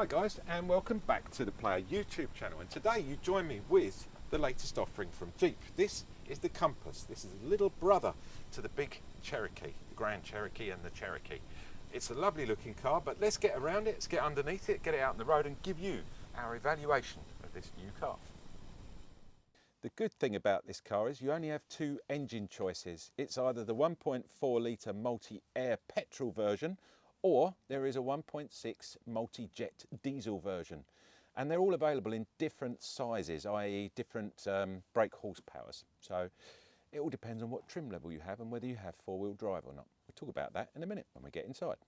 Hi guys, and welcome back to the Player YouTube channel, and today you join me with the latest offering from Jeep. This is the Compass. This is a little brother to the big Cherokee, the Grand Cherokee and the Cherokee. It's a lovely looking car, but let's get around it, let's get underneath it, get it out on the road and give you our evaluation of this new car. The good thing about this car is you only have two engine choices. It's either the 1.4 litre multi-air petrol version, or there is a 1.6 multi-jet diesel version, and they're all available in different sizes, i.e. different brake horsepowers. So it all depends on what trim level you have and whether you have four-wheel drive or not. We'll talk about that in a minute when we get inside.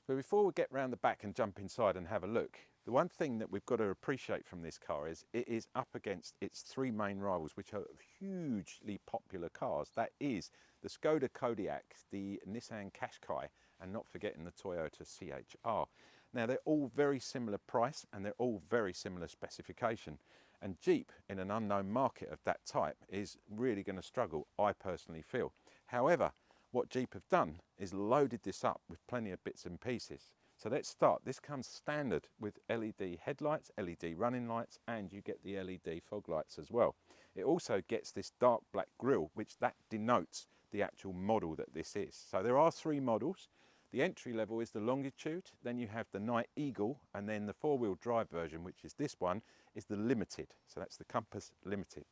But before we get round the back and jump inside and have a look, the one thing that we've got to appreciate from this car is it is up against its three main rivals, which are hugely popular cars. That is the Skoda Kodiaq, the Nissan Qashqai, and not forgetting the Toyota CHR. Now they're all very similar price and they're all very similar specification. And Jeep, in an unknown market of that type, is really going to struggle, I personally feel. However, what Jeep have done is loaded this up with plenty of bits and pieces. So let's start. This comes standard with LED headlights, LED running lights, and you get the LED fog lights as well. It also gets this dark black grille, which that denotes the actual model that this is. So there are three models. The entry level is the Longitude, then you have the Night Eagle, and then the four-wheel drive version, which is this one, is the Limited. So that's the Compass Limited.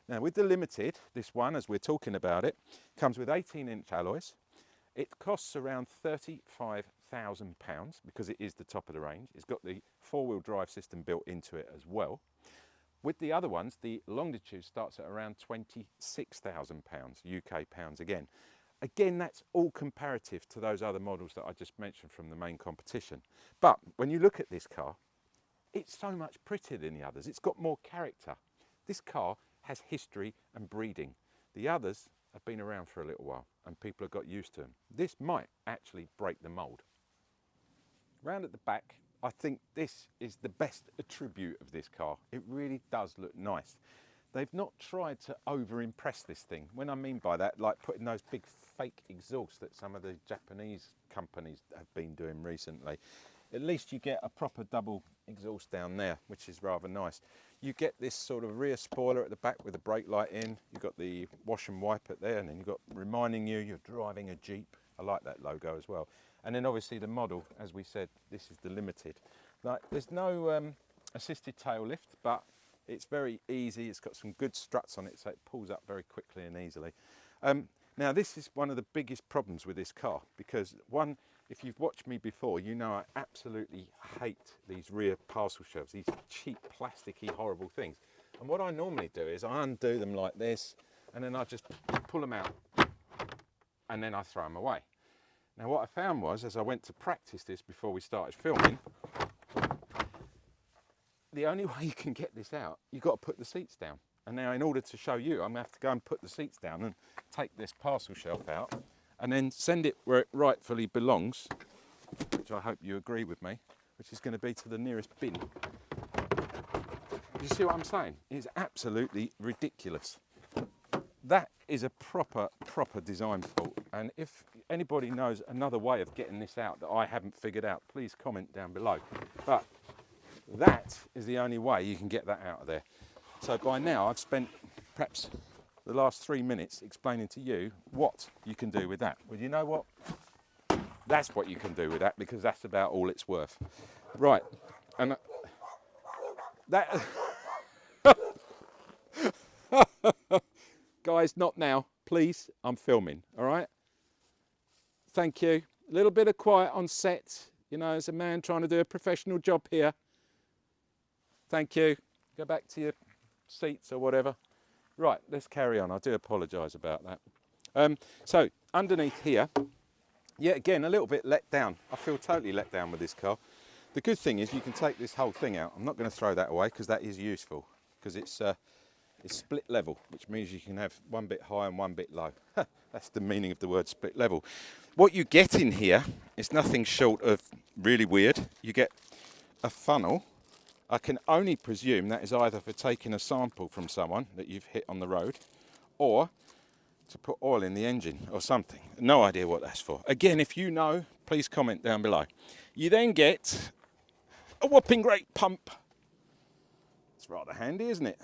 Now with the Limited, this one, as we're talking about it, comes with 18-inch alloys. It costs around £35,000 because it is the top of the range. It's got the four-wheel drive system built into it as well. With the other ones, the Longitude starts at around £26,000, UK pounds again. Again, that's all comparative to those other models that I just mentioned from the main competition. But when you look at this car, it's so much prettier than the others. It's got more character. This car has history and breeding. The others have been around for a little while and people have got used to them. This might actually break the mold. Round at the back, I think this is the best attribute of this car. It really does look nice. They've not tried to over-impress this thing. When I mean by that, like putting those big fake exhausts that some of the Japanese companies have been doing recently. At least you get a proper double exhaust down there, which is rather nice. You get this sort of rear spoiler at the back with a brake light in. You've got the wash and wipe at there, and then you've got reminding you you're driving a Jeep. I like that logo as well. And then obviously the model, as we said, this is the Limited. Like, there's no assisted tail lift, but it's very easy. It's got some good struts on it, so it pulls up very quickly and easily. Now this is one of the biggest problems with this car, because one, if you've watched me before, you know I absolutely hate these rear parcel shelves, these cheap, plasticky, horrible things. And what I normally do is I undo them like this, and then I just pull them out, and then I throw them away. Now what I found was, as I went to practice this before we started filming, the only way you can get this out, you've got to put the seats down. And now in order to show you, I'm going to have to go and put the seats down and take this parcel shelf out and then send it where it rightfully belongs, which I hope you agree with me, which is going to be to the nearest bin. You see what I'm saying? It's absolutely ridiculous. That is a proper design fault. And if anybody knows another way of getting this out that I haven't figured out, please comment down below. But that is the only way you can get that out of there. So by now I've spent perhaps the last 3 minutes explaining to you what you can do with that. Well, you know what? That's what you can do with that, because that's about all it's worth. Right, and that... Guys, not now, please. I'm filming, all right? Thank you. A little bit of quiet on set, you know, as a man trying to do a professional job here. Thank you. Go back to your seats or whatever. Right, let's carry on. I do apologise about that. So underneath here, yeah, again, a little bit let down. I feel totally let down with this car. The good thing is you can take this whole thing out. I'm not going to throw that away because that is useful, because it's split level, which means you can have one bit high and one bit low. That's the meaning of the word split level. What you get in here is nothing short of really weird. You get a funnel. I can only presume that is either for taking a sample from someone that you've hit on the road, or to put oil in the engine or something. No idea what that's for. Again, if you know, please comment down below. You then get a whopping great pump. It's rather handy, isn't it?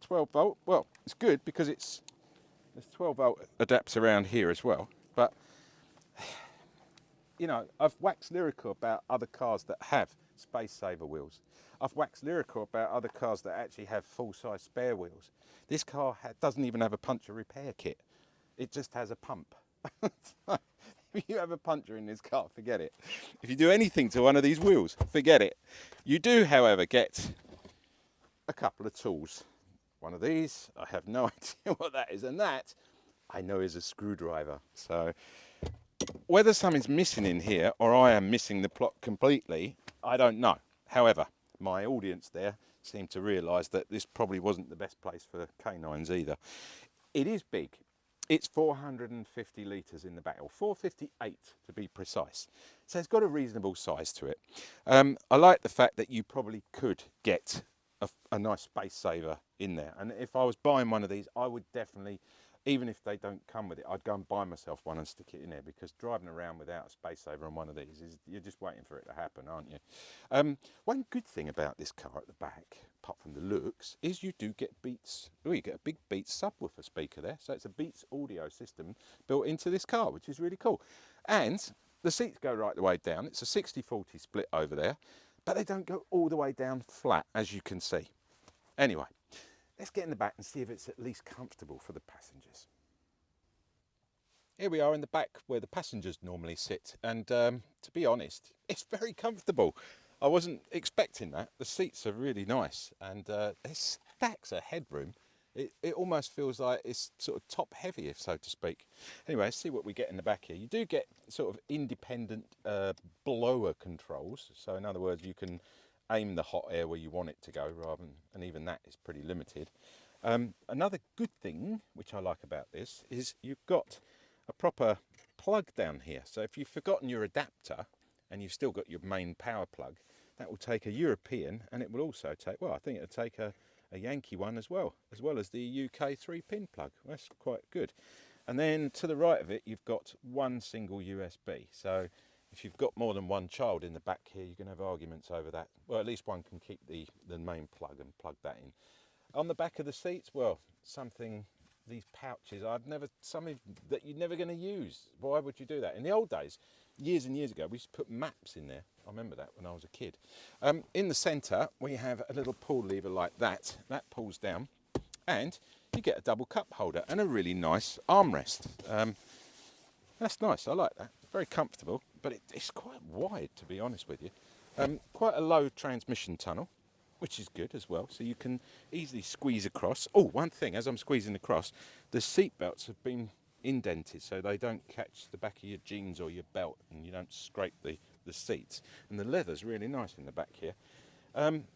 12 volt. Well, it's good because there's 12 volt adapts around here as well. But you know, I've waxed lyrical about other cars that have space saver wheels. I've waxed lyrical about other cars that actually have full-size spare wheels. This car doesn't even have a puncture repair kit. It just has a pump. If you have a puncture in this car, forget it. If you do anything to one of these wheels, forget it. You do, however, get a couple of tools. One of these, I have no idea what that is, and that I know is a screwdriver. So whether something's missing in here or I am missing the plot completely, I don't know. However, my audience there seemed to realise that this probably wasn't the best place for canines either. It is big. It's 450 litres in the back, or 458 to be precise. So it's got a reasonable size to it. I like the fact that you probably could get a nice space saver in there. And if I was buying one of these, I would definitely, even if they don't come with it, I'd go and buy myself one and stick it in there, because driving around without a space saver on one of these you're just waiting for it to happen, aren't you? One good thing about this car at the back, apart from the looks, is you do get Beats. Oh, you get a big Beats subwoofer speaker there, so it's a Beats audio system built into this car, which is really cool. And the seats go right the way down. It's a 60-40 split over there, but they don't go all the way down flat, as you can see. Anyway, let's get in the back and see if it's at least comfortable for the passengers. Here we are in the back where the passengers normally sit, and to be honest, it's very comfortable. I wasn't expecting that. The seats are really nice, and there's stacks of headroom. It almost feels like it's sort of top heavy, if so to speak. Anyway, let's see what we get in the back here. You do get sort of independent blower controls. So in other words, you can aim the hot air where you want it to go, and even that is pretty limited. Another good thing, which I like about this, is you've got a proper plug down here. So if you've forgotten your adapter and you've still got your main power plug, that will take a European, and it will also take, well, I think it'll take a Yankee one as well as the UK 3-pin plug. That's quite good. And then to the right of it, you've got one single USB. So if you've got more than one child in the back here, you can have arguments over that. Well, at least one can keep the main plug and plug that in. On the back of the seats, well, these pouches, something that you're never going to use. Why would you do that? In the old days, years and years ago, we used to put maps in there. I remember that when I was a kid. In the centre, we have a little pull lever like that. That pulls down, and you get a double cup holder and a really nice armrest. That's nice. I like that. Very comfortable, but it's quite wide, to be honest with you. Quite a low transmission tunnel, which is good as well. So you can easily squeeze across. Oh, one thing, as I'm squeezing across, the seat belts have been indented so they don't catch the back of your jeans or your belt, and you don't scrape the seats. And the leather's really nice in the back here.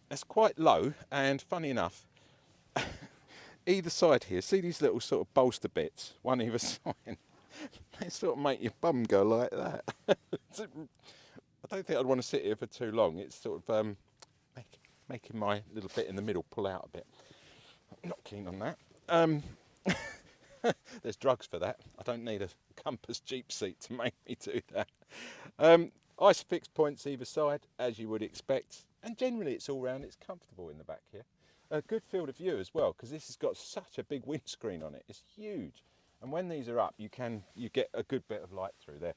It's quite low, and funny enough, either side here, see these little sort of bolster bits, one either side, they sort of make your bum go like that. I don't think I'd want to sit here for too long. It's sort of making my little bit in the middle pull out a bit. I'm not keen on that. There's drugs for that. I don't need a Compass Jeep seat to make me do that. Ice fixed points either side, as you would expect, and generally it's all round. It's comfortable in the back here. A good field of view as well, because this has got such a big windscreen on it. It's huge, and when these are up, you get a good bit of light through there.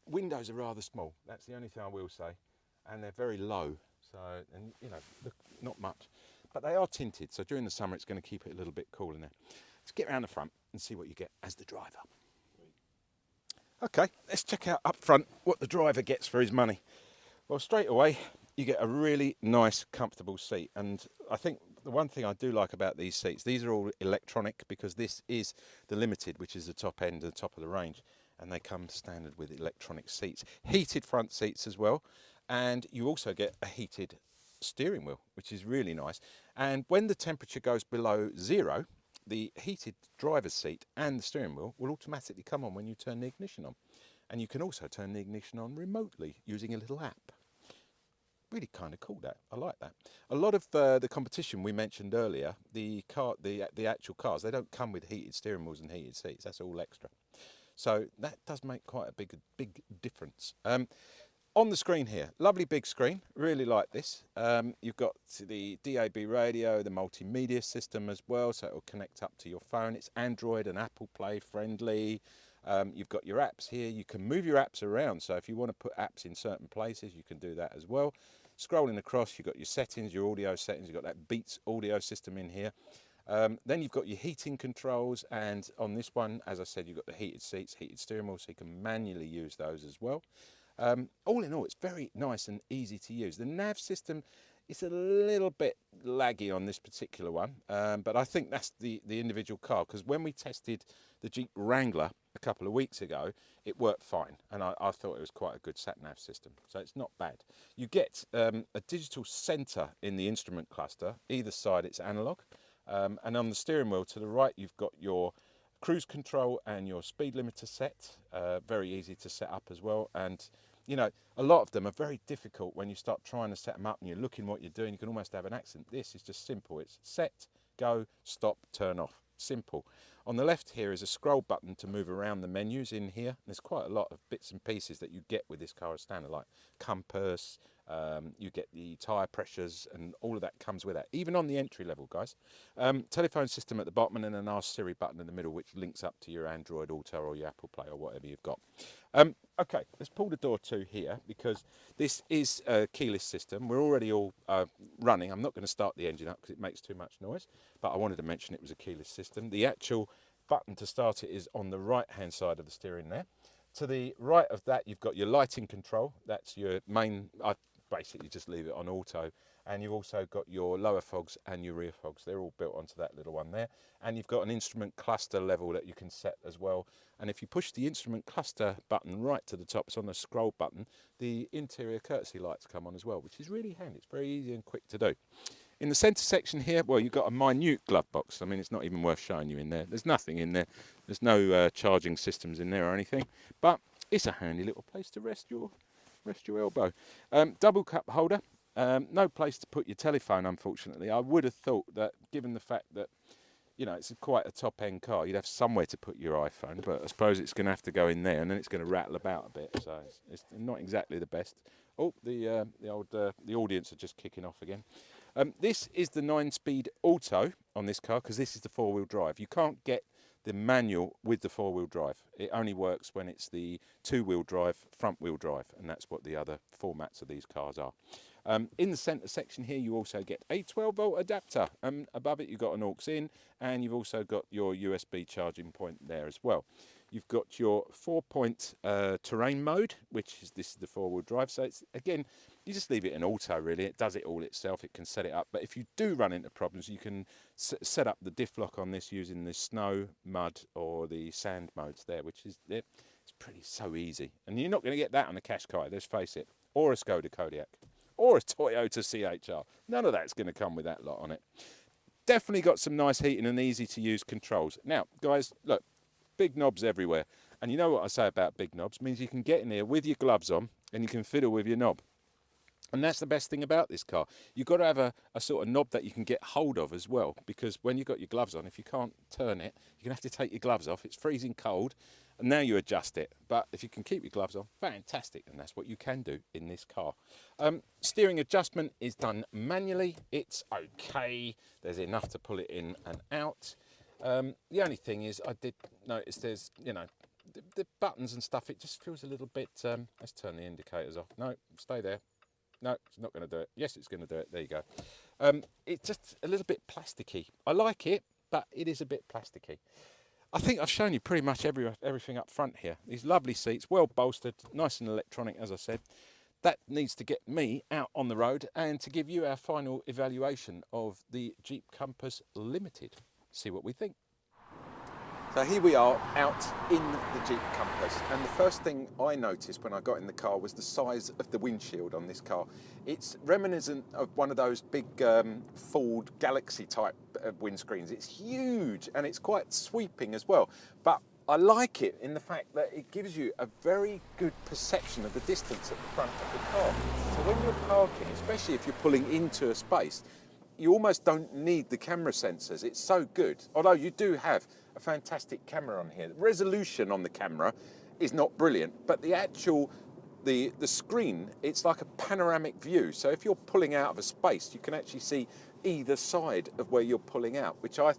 Windows are rather small. That's the only thing I will say, and they're very low. So, and you know, look, not much, but they are tinted. So during the summer, it's going to keep it a little bit cool in there. Let's get around the front and see what you get as the driver. Okay, let's check out up front what the driver gets for his money. Well, straight away, you get a really nice, comfortable seat. And I think the one thing I do like about these seats, these are all electronic, because this is the Limited, which is the top end, the top of the range. And they come standard with electronic seats. Heated front seats as well. And you also get a heated steering wheel, which is really nice. And when the temperature goes below 0, the heated driver's seat and the steering wheel will automatically come on when you turn the ignition on. And you can also turn the ignition on remotely using a little app. Really kind of cool, that. I like that. A lot of the competition we mentioned earlier, the actual cars, they don't come with heated steering wheels and heated seats. That's all extra. So that does make quite a big difference. On the screen here, lovely big screen, really like this. You've got the DAB radio, the multimedia system as well, so it will connect up to your phone. It's Android and Apple Play friendly. You've got your apps here. You can move your apps around, so if you want to put apps in certain places, you can do that as well. Scrolling across, you've got your settings, your audio settings. You've got that Beats audio system in here. Then you've got your heating controls, and on this one, as I said, you've got the heated seats, heated steering wheel, so you can manually use those as well. All in all, it's very nice and easy to use. The nav system is a little bit laggy on this particular one, but I think that's the individual car, because when we tested the Jeep Wrangler a couple of weeks ago, it worked fine, and I thought it was quite a good sat-nav system, so it's not bad. You get a digital centre in the instrument cluster. Either side it's analogue, and on the steering wheel to the right you've got your cruise control and your speed limiter set. Very easy to set up as well, and you know, a lot of them are very difficult when you start trying to set them up and you're looking what you're doing. You can almost have an accident. This is just simple. It's set, go, stop, turn off. Simple. On the left here is a scroll button to move around the menus in here. There's quite a lot of bits and pieces that you get with this car as standard, like compass, you get the tyre pressures, and all of that comes with that, even on the entry level, guys. Telephone system at the bottom, and then an Ask Siri button in the middle, which links up to your Android Auto or your Apple Play or whatever you've got. Okay, let's pull the door to here, because this is a keyless system. We're already all running. I'm not going to start the engine up because it makes too much noise, but I wanted to mention it was a keyless system. The actual button to start it is on the right hand side of the steering there. To the right of that, you've got your lighting control. That's your main, I basically just leave it on auto. And you've also got your lower fogs and your rear fogs. They're all built onto that little one there. And you've got an instrument cluster level that you can set as well. And if you push the instrument cluster button right to the top, it's on the scroll button, the interior courtesy lights come on as well, which is really handy. It's very easy and quick to do. In the centre section here, well, you've got a minute glove box. I mean, it's not even worth showing you in there. There's nothing in there. There's no charging systems in there or anything. But it's a handy little place to rest your elbow. Double cup holder. No place to put your telephone, unfortunately. I would have thought that, given the fact that, you know, it's quite a top-end car, you'd have somewhere to put your iPhone, but I suppose it's going to have to go in there, and then it's going to rattle about a bit, so it's not exactly the best. Oh, the audience are just kicking off again. This is the 9-speed auto on this car, because this is the four-wheel drive. You can't get the manual with the four-wheel drive. It only works when it's the two-wheel drive, front-wheel drive, and that's what the other formats of these cars are. In the centre section here, you also get a 12-volt adapter. Above it, you've got an aux in, and you've also got your USB charging point there as well. You've got your 4-point terrain mode, which is this is the four-wheel drive. So it's, again, you just leave it in auto, really. It does it all itself. It can set it up. But if you do run into problems, you can set up the diff lock on this using the snow, mud, or the sand modes there, which is it's pretty so easy. And you're not going to get that on a Qashqai, let's face it, or a Skoda Kodiaq, or a Toyota CHR. None of that's going to come with that lot on it. Definitely got some nice heating and easy to use controls. Now, guys, look, big knobs everywhere. And you know what I say about big knobs? It means you can get in here with your gloves on and you can fiddle with your knob. And that's the best thing about this car. You've got to have a sort of knob that you can get hold of as well, because when you've got your gloves on, if you can't turn it, you're going to have to take your gloves off. It's freezing cold, and now you adjust it. But if you can keep your gloves on, fantastic, and that's what you can do in this car. Steering adjustment is done manually. It's okay. There's enough to pull it in and out. The only thing is I did notice there's, you know, the buttons and stuff, it just feels a little bit, let's turn the indicators off. No, stay there. No, it's not going to do it. Yes, it's going to do it. There you go. It's just a little bit plasticky. I like it, but it is a bit plasticky. I think I've shown you pretty much everything up front here. These lovely seats, well bolstered, nice and electronic, as I said. That needs to get me out on the road and to give you our final evaluation of the Jeep Compass Limited. See what we think. So here we are out in the Jeep Compass, and the first thing I noticed when I got in the car was the size of the windshield on this car. It's reminiscent of one of those big Ford Galaxy type windscreens. It's huge and it's quite sweeping as well, but I like it in the fact that it gives you a very good perception of the distance at the front of the car. So when you're parking, especially if you're pulling into a space, you almost don't need the camera sensors. It's so good. Although you do have a fantastic camera on here. The resolution on the camera is not brilliant, but the actual the screen, it's like a panoramic view. So if you're pulling out of a space, you can actually see either side of where you're pulling out, which I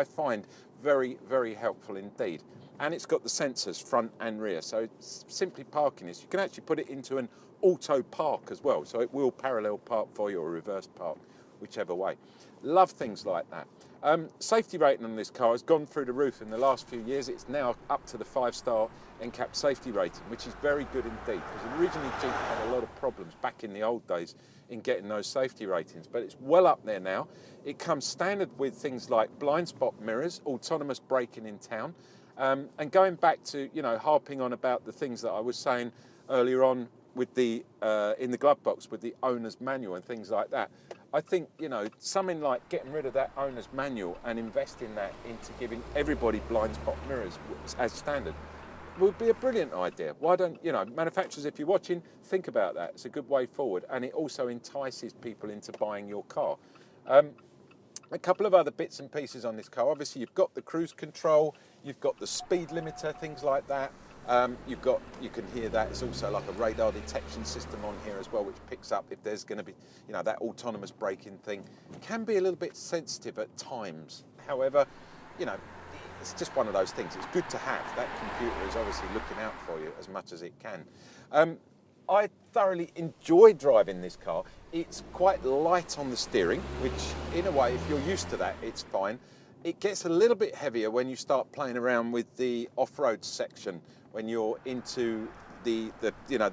find very, very helpful indeed. And it's got the sensors front and rear. So simply parking this, you can actually put it into an auto park as well. So it will parallel park for you or reverse park, whichever way. Love things like that. Safety rating on this car has gone through the roof in the last few years. It's now up to the 5-star NCAP safety rating, which is very good indeed, because originally Jeep had a lot of problems back in the old days in getting those safety ratings, but it's well up there now. It comes standard with things like blind spot mirrors, autonomous braking in town, and going back to, harping on about the things that I was saying earlier on with the in the glove box with the owner's manual and things like that. I think, something like getting rid of that owner's manual and investing that into giving everybody blind spot mirrors as standard would be a brilliant idea. Why don't, manufacturers, if you're watching, think about that. It's a good way forward, and it also entices people into buying your car. A couple of other bits and pieces on this car. Obviously, you've got the cruise control, you've got the speed limiter, things like that. You can hear that. It's also like a radar detection system on here as well, which picks up if there's going to be, that autonomous braking thing. It can be a little bit sensitive at times. However, it's just one of those things. It's good to have. That computer is obviously looking out for you as much as it can. I thoroughly enjoy driving this car. It's quite light on the steering, which in a way, if you're used to that, it's fine. It gets a little bit heavier when you start playing around with the off-road section, when you're into the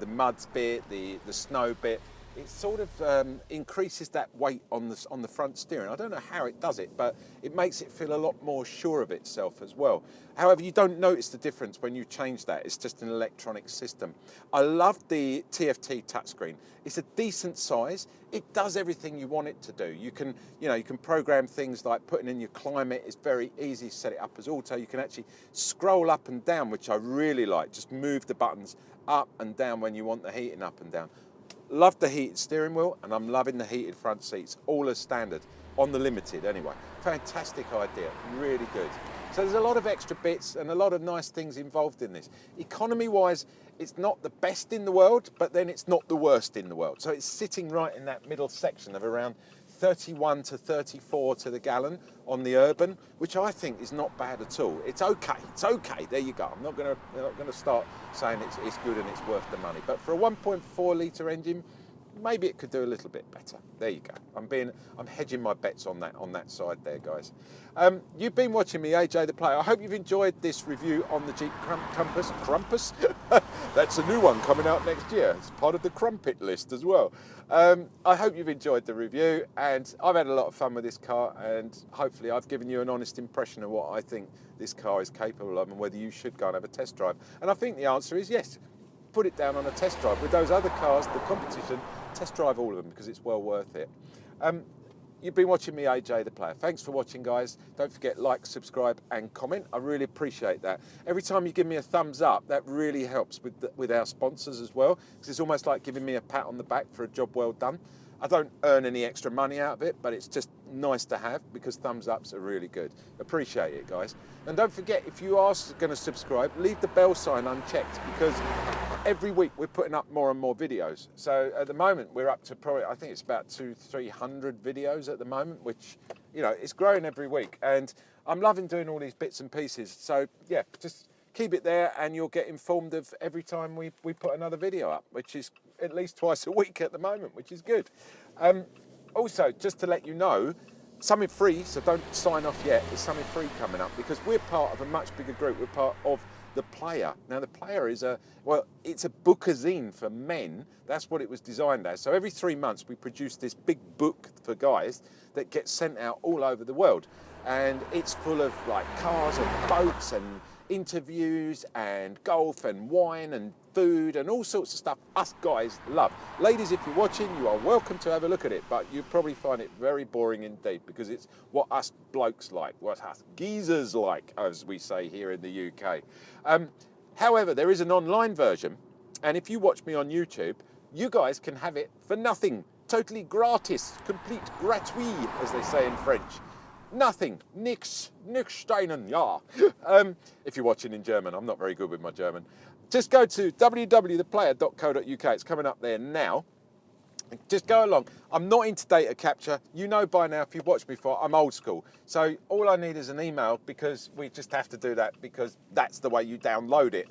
mud bit, the snow bit. It sort of increases that weight on the front steering. I don't know how it does it, but it makes it feel a lot more sure of itself as well. However, you don't notice the difference when you change that. It's just an electronic system. I love the TFT touchscreen. It's a decent size. It does everything you want it to do. You can program things like putting in your climate. It's very easy to set it up as auto. You can actually scroll up and down, which I really like. Just move the buttons up and down when you want the heating up and down. Love the heated steering wheel, and I'm loving the heated front seats, all as standard, on the Limited anyway. Fantastic idea, really good. So there's a lot of extra bits and a lot of nice things involved in this. Economy-wise, it's not the best in the world, but then it's not the worst in the world. So it's sitting right in that middle section of around 31 to 34 to the gallon on the urban, which I think is not bad at all. It's okay, there you go. I'm not going to start saying it's good and it's worth the money, but for a 1.4 litre engine, maybe it could do a little bit better. There you go. I'm hedging my bets on that side there, guys. You've been watching me, AJ the Player. I hope you've enjoyed this review on the Jeep Compass. That's a new one coming out next year. It's part of the Crumpet list as well. I hope you've enjoyed the review, and I've had a lot of fun with this car, and hopefully I've given you an honest impression of what I think this car is capable of and whether you should go and have a test drive. And I think the answer is yes. Put it down on a test drive with those other cars, the competition. Test drive all of them because it's well worth it. You've been watching me, AJ the Player. Thanks for watching, guys. Don't forget, like, subscribe and comment. I really appreciate that. Every time you give me a thumbs up, that really helps with our sponsors as well, because it's almost like giving me a pat on the back for a job well done. I don't earn any extra money out of it, but it's just nice to have because thumbs ups are really good. Appreciate it, guys. And don't forget, if you are going to subscribe, leave the bell sign unchecked, because every week we're putting up more and more videos. So at the moment we're up to probably, I think it's about 200-300 videos at the moment, which, it's growing every week. And I'm loving doing all these bits and pieces. So yeah, just keep it there and you'll get informed of every time we put another video up, which is at least twice a week at the moment, which is good. Also, just to let you know, something free, so don't sign off yet, there's something free coming up, because we're part of a much bigger group. We're part of The Player. Now, The Player is it's a bookazine for men. That's what it was designed as. So every 3 months we produce this big book for guys that gets sent out all over the world. And it's full of like cars and boats and interviews and golf and wine and food and all sorts of stuff us guys love. Ladies, if you're watching, you are welcome to have a look at it, but you probably find it very boring indeed, because it's what us blokes like, what us geezers like, as we say here in the UK. However, there is an online version, and if you watch me on YouTube, you guys can have it for nothing, totally gratis, complete gratuit, as they say in French. Nothing. Nix Steinen, ja. If you're watching in German, I'm not very good with my German. Just go to www.theplayer.co.uk. It's coming up there now. Just go along. I'm not into data capture. You know by now, if you've watched me before, I'm old school. So all I need is an email, because we just have to do that because that's the way you download it.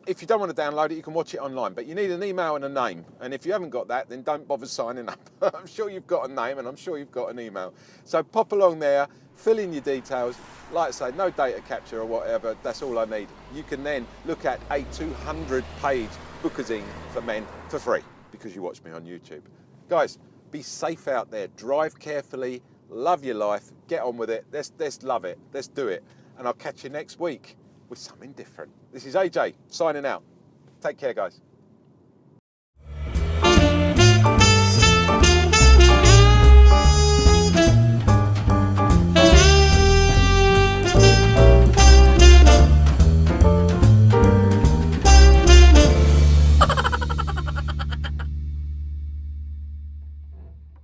If you don't want to download it, you can watch it online, but you need an email and a name. And if you haven't got that, then don't bother signing up. I'm sure you've got a name and I'm sure you've got an email. So pop along there, fill in your details. Like I say, no data capture or whatever, that's all I need. You can then look at a 200-page bookazine for men for free, because you watch me on YouTube. Guys, be safe out there, drive carefully, love your life, get on with it, let's love it, let's do it. And I'll catch you next week with something different. This is AJ signing out. Take care, guys.